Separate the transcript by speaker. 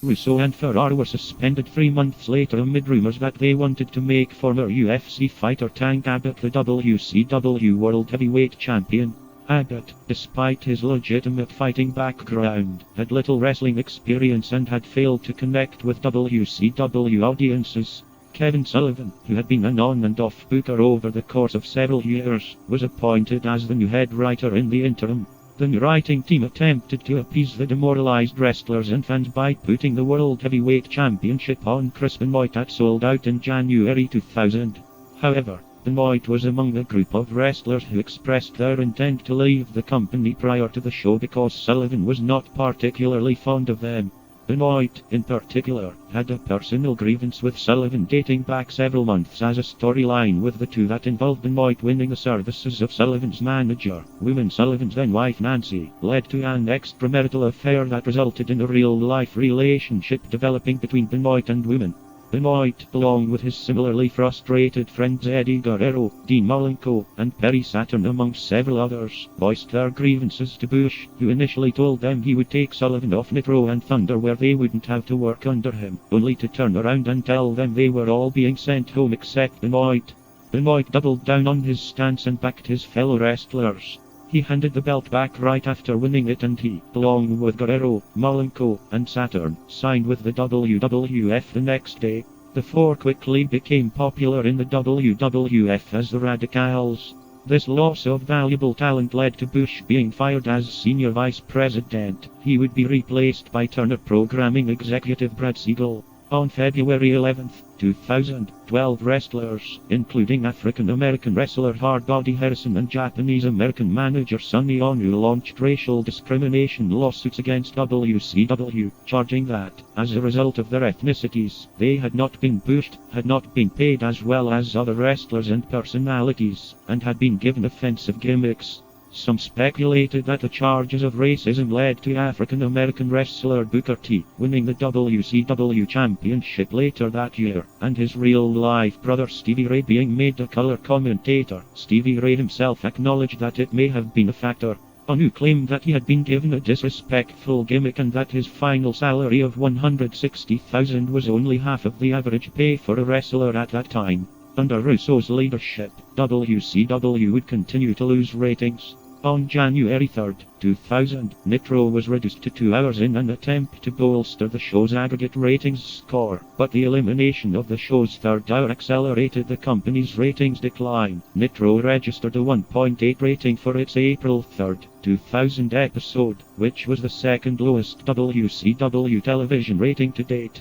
Speaker 1: Russo and Ferrara were suspended 3 months later amid rumors that they wanted to make former UFC fighter Tank Abbott the WCW World Heavyweight Champion. Abbott, despite his legitimate fighting background, had little wrestling experience and had failed to connect with WCW audiences. Kevin Sullivan, who had been an on and off booker over the course of several years, was appointed as the new head writer in the interim. The new writing team attempted to appease the demoralized wrestlers and fans by putting the World Heavyweight Championship on Chris Benoit at Sold Out in January 2000. However, Benoit was among the group of wrestlers who expressed their intent to leave the company prior to the show because Sullivan was not particularly fond of them. Benoit, in particular, had a personal grievance with Sullivan dating back several months as a storyline with the two that involved Benoit winning the services of Sullivan's manager, woman Sullivan's then wife Nancy, led to an extramarital affair that resulted in a real-life relationship developing between Benoit and woman. Benoit, along with his similarly frustrated friends Eddie Guerrero, Dean Malenko, and Perry Saturn among several others, voiced their grievances to Bush, who initially told them he would take Sullivan off Nitro and Thunder where they wouldn't have to work under him, only to turn around and tell them they were all being sent home except Benoit. Benoit doubled down on his stance and backed his fellow wrestlers. He handed the belt back right after winning it and he, along with Guerrero, Malenko, and Saturn, signed with the WWF the next day. The four quickly became popular in the WWF as the Radicals. This loss of valuable talent led to Bush being fired as senior vice president. He would be replaced by Turner programming executive Brad Siegel. On February 11, 2000, 12 wrestlers, including African-American wrestler Hardbody Harrison and Japanese-American manager Sonny Onu, launched racial discrimination lawsuits against WCW, charging that, as a result of their ethnicities, they had not been pushed, had not been paid as well as other wrestlers and personalities, and had been given offensive gimmicks. Some speculated that the charges of racism led to African-American wrestler Booker T winning the WCW Championship later that year, and his real-life brother Stevie Ray being made a color commentator. Stevie Ray himself acknowledged that it may have been a factor. Onu claimed that he had been given a disrespectful gimmick and that his final salary of $160,000 was only half of the average pay for a wrestler at that time. Under Russo's leadership, WCW would continue to lose ratings. On January 3, 2000, Nitro was reduced to 2 hours in an attempt to bolster the show's aggregate ratings score, but the elimination of the show's third hour accelerated the company's ratings decline. Nitro registered a 1.8 rating for its April 3, 2000 episode, which was the second lowest WCW television rating to date.